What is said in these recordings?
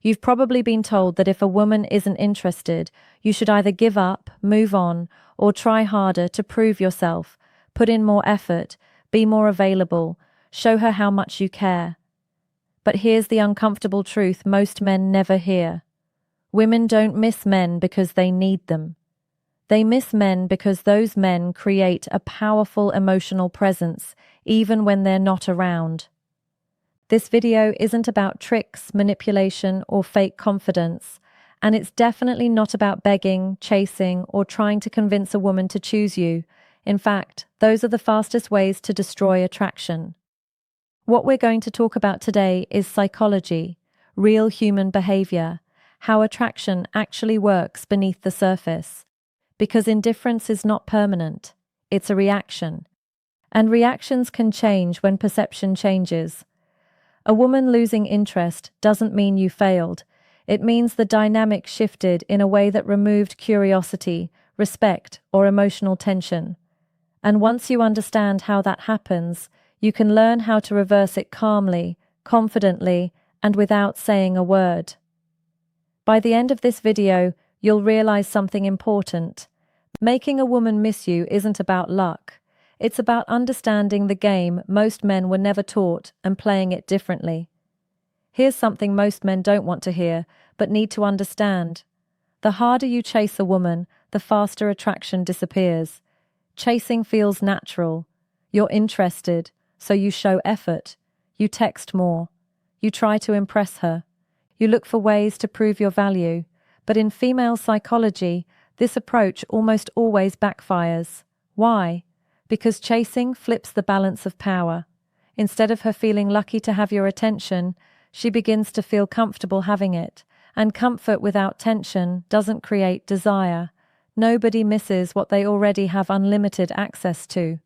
You've probably been told that if a woman isn't interested, you should either give up, move on, or try harder to prove yourself, put in more effort, be more available, show her how much you care. But here's the uncomfortable truth most men never hear. Women don't miss men because they need them. They miss men because those men create a powerful emotional presence, even when they're not around. This video isn't about tricks, manipulation, or fake confidence, and it's definitely not about begging, chasing, or trying to convince a woman to choose you. In fact, those are the fastest ways to destroy attraction. What we're going to talk about today is psychology, real human behavior, how attraction actually works beneath the surface. Because indifference is not permanent, it's a reaction. And reactions can change when perception changes. A woman losing interest doesn't mean you failed. It means the dynamic shifted in a way that removed curiosity, respect, or emotional tension. And once you understand how that happens, you can learn how to reverse it calmly, confidently, and without saying a word. By the end of this video, you'll realize something important. Making a woman miss you isn't about luck. It's about understanding the game most men were never taught and playing it differently. Here's something most men don't want to hear, but need to understand. The harder you chase a woman, the faster attraction disappears. Chasing feels natural. You're interested, so you show effort. You text more. You try to impress her. You look for ways to prove your value. But in female psychology, this approach almost always backfires. Why? Because chasing flips the balance of power. Instead of her feeling lucky to have your attention, she begins to feel comfortable having it. And comfort without tension doesn't create desire. Nobody misses what they already have unlimited access to.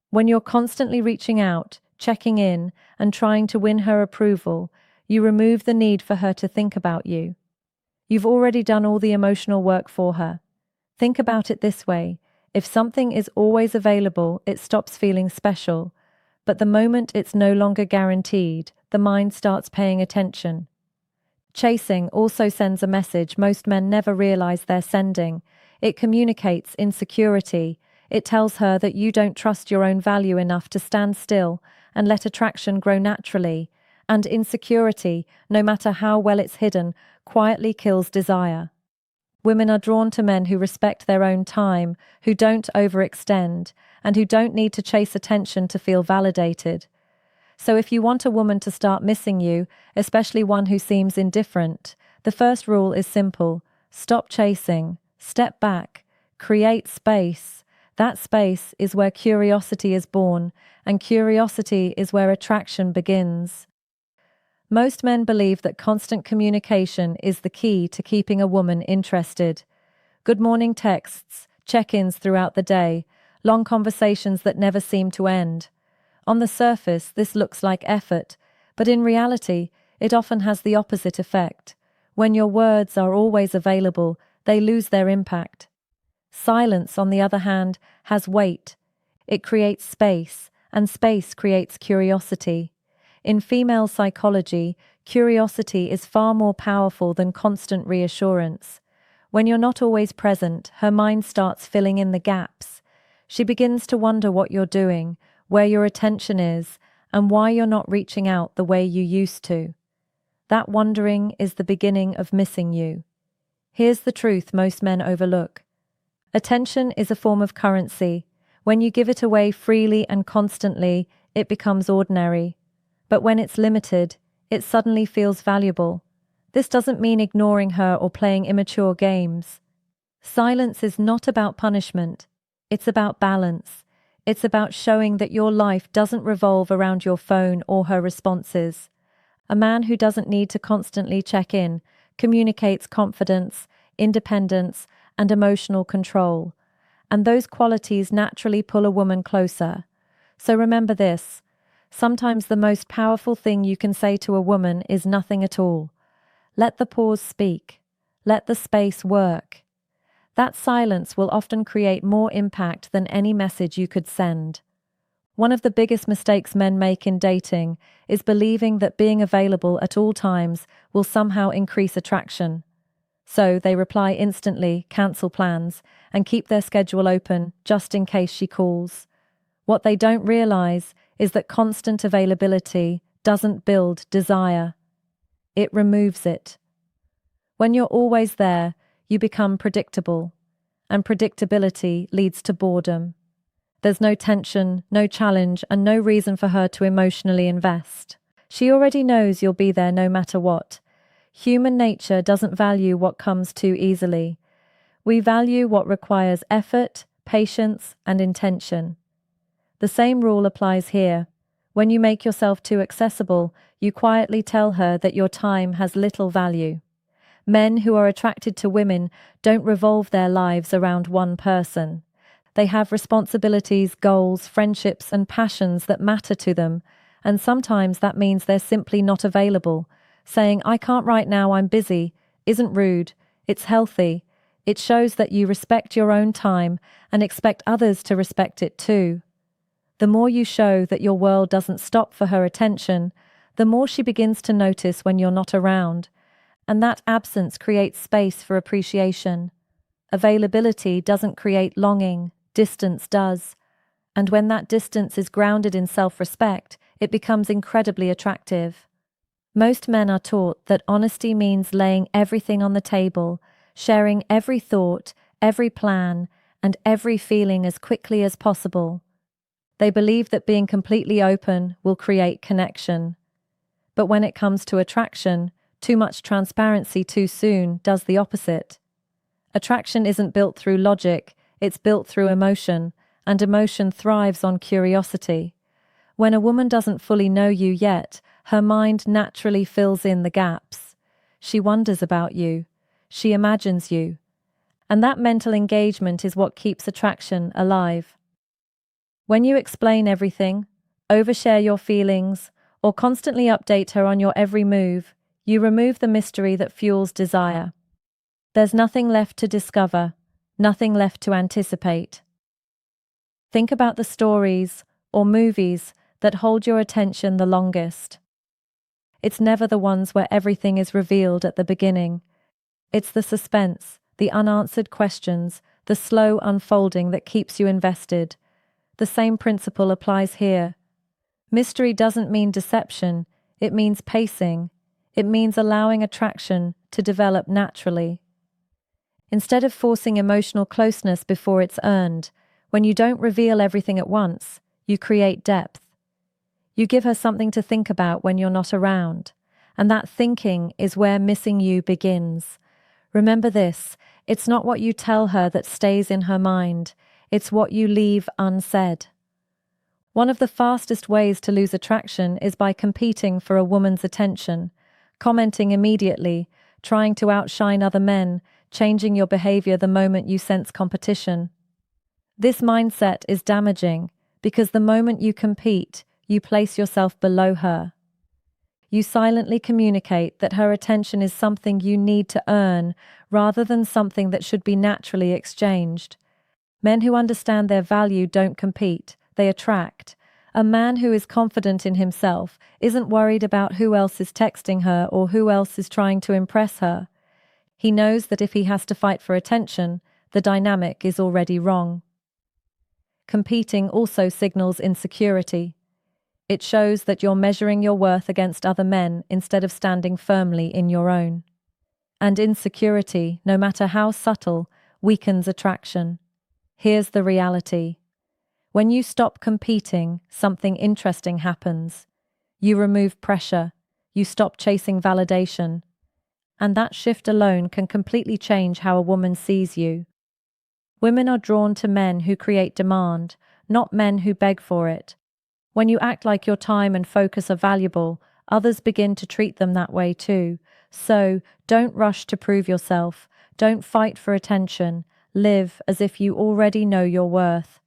When you're constantly reaching out, checking in, and trying to win her approval, you remove the need for her to think about you. You've already done all the emotional work for her. Think about it this way. If something is always available, it stops feeling special. But the moment it's no longer guaranteed, the mind starts paying attention. Chasing also sends a message most men never realize they're sending. It communicates insecurity. It tells her that you don't trust your own value enough to stand still and let attraction grow naturally. And insecurity, no matter how well it's hidden, quietly kills desire. Women are drawn to men who respect their own time, who don't overextend, and who don't need to chase attention to feel validated. So if you want a woman to start missing you, especially one who seems indifferent, the first rule is simple. Stop chasing. Step back. Create space. That space is where curiosity is born, and curiosity is where attraction begins. Most men believe that constant communication is the key to keeping a woman interested. Good morning texts, check-ins throughout the day, long conversations that never seem to end. On the surface, this looks like effort, but in reality, it often has the opposite effect. When your words are always available, they lose their impact. Silence, on the other hand, has weight. It creates space, and space creates curiosity. In female psychology, curiosity is far more powerful than constant reassurance. When you're not always present, her mind starts filling in the gaps. She begins to wonder what you're doing, where your attention is, and why you're not reaching out the way you used to. That wondering is the beginning of missing you. Here's the truth most men overlook. Attention is a form of currency. When you give it away freely and constantly, it becomes ordinary. But when it's limited, it suddenly feels valuable. This doesn't mean ignoring her or playing immature games. Silence is not about punishment. It's about balance. It's about showing that your life doesn't revolve around your phone or her responses. A man who doesn't need to constantly check in communicates confidence, independence, and emotional control. And those qualities naturally pull a woman closer. So remember this. Sometimes the most powerful thing you can say to a woman is nothing at all. Let the pause speak. Let the space work. That silence will often create more impact than any message you could send. One of the biggest mistakes men make in dating is believing that being available at all times will somehow increase attraction. So they reply instantly, cancel plans, and keep their schedule open just in case she calls. What they don't realize is that constant availability doesn't build desire. It removes it. When you're always there, you become predictable, and predictability leads to boredom. There's no tension, no challenge, and no reason for her to emotionally invest. She already knows you'll be there no matter what. Human nature doesn't value what comes too easily. We value what requires effort, patience, and intention. The same rule applies here. When you make yourself too accessible, you quietly tell her that your time has little value. Men who are attracted to women don't revolve their lives around one person. They have responsibilities, goals, friendships, and passions that matter to them, and sometimes that means they're simply not available. Saying, "I can't right now, I'm busy," isn't rude, it's healthy. It shows that you respect your own time and expect others to respect it too. The more you show that your world doesn't stop for her attention, the more she begins to notice when you're not around, and that absence creates space for appreciation. Availability doesn't create longing, distance does. And when that distance is grounded in self-respect, it becomes incredibly attractive. Most men are taught that honesty means laying everything on the table, sharing every thought, every plan, and every feeling as quickly as possible. They believe that being completely open will create connection. But when it comes to attraction, too much transparency too soon does the opposite. Attraction isn't built through logic, it's built through emotion, and emotion thrives on curiosity. When a woman doesn't fully know you yet, her mind naturally fills in the gaps. She wonders about you. She imagines you. And that mental engagement is what keeps attraction alive. When you explain everything, overshare your feelings, or constantly update her on your every move, you remove the mystery that fuels desire. There's nothing left to discover, nothing left to anticipate. Think about the stories or movies that hold your attention the longest. It's never the ones where everything is revealed at the beginning. It's the suspense, the unanswered questions, the slow unfolding that keeps you invested. The same principle applies here. Mystery doesn't mean deception, it means pacing. It means allowing attraction to develop naturally. Instead of forcing emotional closeness before it's earned, when you don't reveal everything at once, you create depth. You give her something to think about when you're not around, and that thinking is where missing you begins. Remember this, it's not what you tell her that stays in her mind, it's what you leave unsaid. One of the fastest ways to lose attraction is by competing for a woman's attention, commenting immediately, trying to outshine other men, changing your behavior the moment you sense competition. This mindset is damaging because the moment you compete, you place yourself below her. You silently communicate that her attention is something you need to earn rather than something that should be naturally exchanged. Men who understand their value don't compete, they attract. A man who is confident in himself isn't worried about who else is texting her or who else is trying to impress her. He knows that if he has to fight for attention, the dynamic is already wrong. Competing also signals insecurity. It shows that you're measuring your worth against other men instead of standing firmly in your own. And insecurity, no matter how subtle, weakens attraction. Here's the reality. When you stop competing, something interesting happens. You remove pressure, you stop chasing validation, and that shift alone can completely change how a woman sees you. Women are drawn to men who create demand, not men who beg for it. When you act like your time and focus are valuable, others begin to treat them that way too. So, don't rush to prove yourself, don't fight for attention, live as if you already know your worth.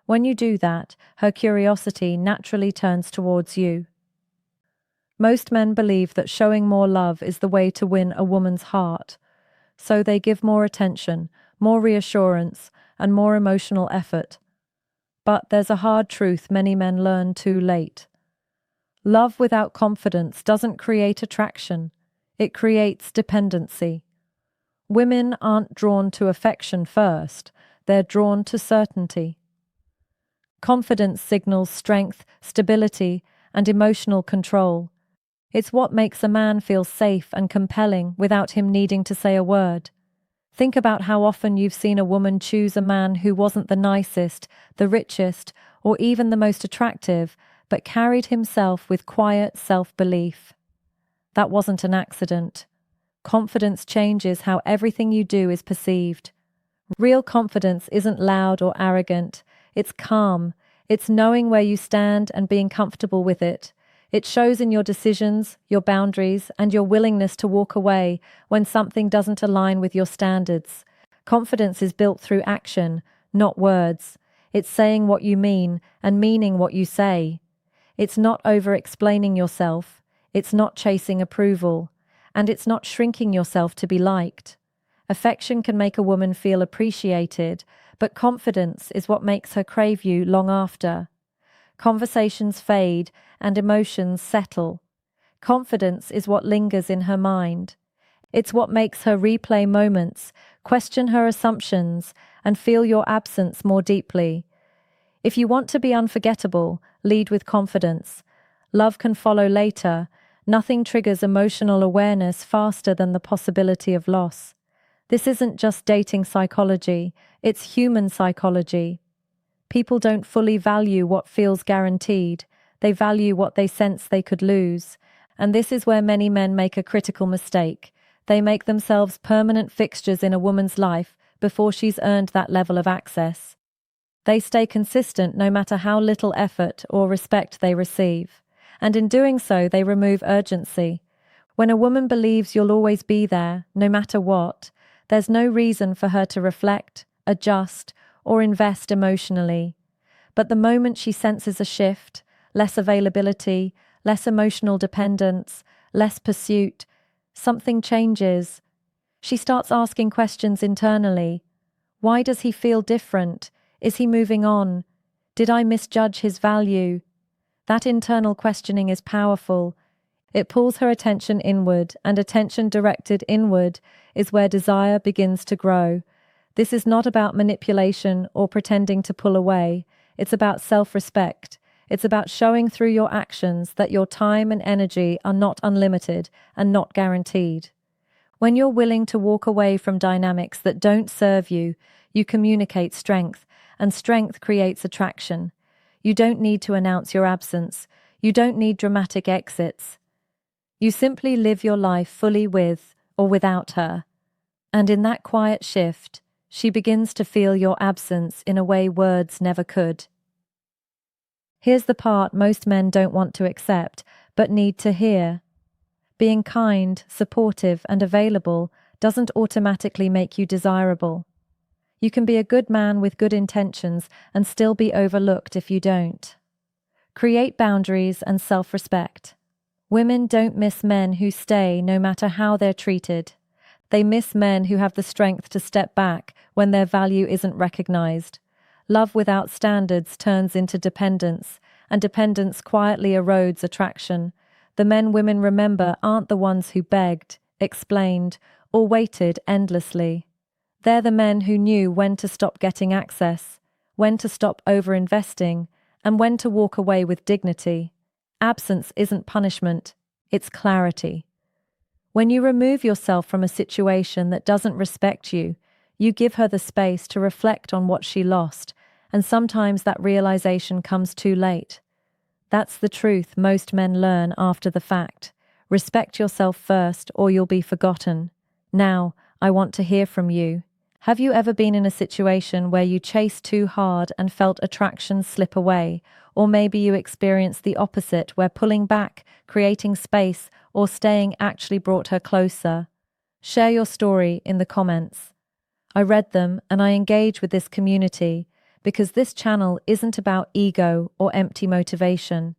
When you do that, her curiosity naturally turns towards you. Most men believe that showing more love is the way to win a woman's heart, so they give more attention, more reassurance, and more emotional effort. but there's a hard truth many men learn too late. Love without confidence doesn't create attraction, it creates dependency. Women aren't drawn to affection first, they're drawn to certainty. Confidence signals strength, stability, and emotional control. It's what makes a man feel safe and compelling without him needing to say a word. Think about how often you've seen a woman choose a man who wasn't the nicest, the richest, or even the most attractive, but carried himself with quiet self-belief. That wasn't an accident. Confidence changes how everything you do is perceived. Real confidence isn't loud or arrogant. It's calm. It's knowing where you stand and being comfortable with it. It shows in your decisions, your boundaries, and your willingness to walk away when something doesn't align with your standards. Confidence is built through action, not words. It's saying what you mean and meaning what you say. It's not over-explaining yourself. It's not chasing approval. And it's not shrinking yourself to be liked. Affection can make a woman feel appreciated, but confidence is what makes her crave you long after. Conversations fade and emotions settle. Confidence is what lingers in her mind. It's what makes her replay moments, question her assumptions, and feel your absence more deeply. If you want to be unforgettable, lead with confidence. Love can follow later. Nothing triggers emotional awareness faster than the possibility of loss. This isn't just dating psychology, it's human psychology. People don't fully value what feels guaranteed. They value what they sense they could lose. And this is where many men make a critical mistake. They make themselves permanent fixtures in a woman's life before she's earned that level of access. They stay consistent no matter how little effort or respect they receive. And in doing so, they remove urgency. When a woman believes you'll always be there, no matter what, there's no reason for her to reflect, adjust, or invest emotionally. But the moment she senses a shift, less availability, less emotional dependence, less pursuit, something changes. She starts asking questions internally. Why does he feel different? Is he moving on? Did I misjudge his value? That internal questioning is powerful. It pulls her attention inward, and attention directed inward is where desire begins to grow. This is not about manipulation or pretending to pull away. It's about self-respect. It's about showing through your actions that your time and energy are not unlimited and not guaranteed. When you're willing to walk away from dynamics that don't serve you, you communicate strength, and strength creates attraction. You don't need to announce your absence. You don't need dramatic exits. You simply live your life fully with or without her. And in that quiet shift, she begins to feel your absence in a way words never could. Here's the part most men don't want to accept, but need to hear. Being kind, supportive, and available doesn't automatically make you desirable. You can be a good man with good intentions and still be overlooked if you don't. Create boundaries and self-respect. Women don't miss men who stay no matter how they're treated. They miss men who have the strength to step back when their value isn't recognized. Love without standards turns into dependence, and dependence quietly erodes attraction. The men women remember aren't the ones who begged, explained, or waited endlessly. They're the men who knew when to stop getting access, when to stop over-investing, and when to walk away with dignity. Absence isn't punishment, it's clarity. When you remove yourself from a situation that doesn't respect you, you give her the space to reflect on what she lost, and sometimes that realization comes too late. That's the truth most men learn after the fact. Respect yourself first, or you'll be forgotten. Now, I want to hear from you. Have you ever been in a situation where you chased too hard and felt attraction slip away? Or maybe you experienced the opposite, where pulling back, creating space, or staying actually brought her closer? Share your story in the comments. I read them and I engage with this community because this channel isn't about ego or empty motivation.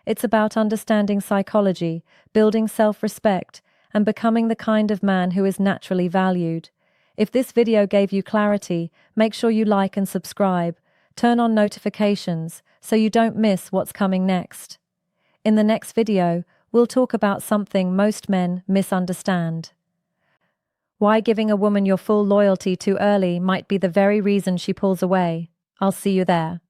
It's about understanding psychology, building self-respect, and becoming the kind of man who is naturally valued. If this video gave you clarity, make sure you like and subscribe. Turn on notifications so you don't miss what's coming next. In the next video, we'll talk about something most men misunderstand. Why giving a woman your full loyalty too early might be the very reason she pulls away. I'll see you there.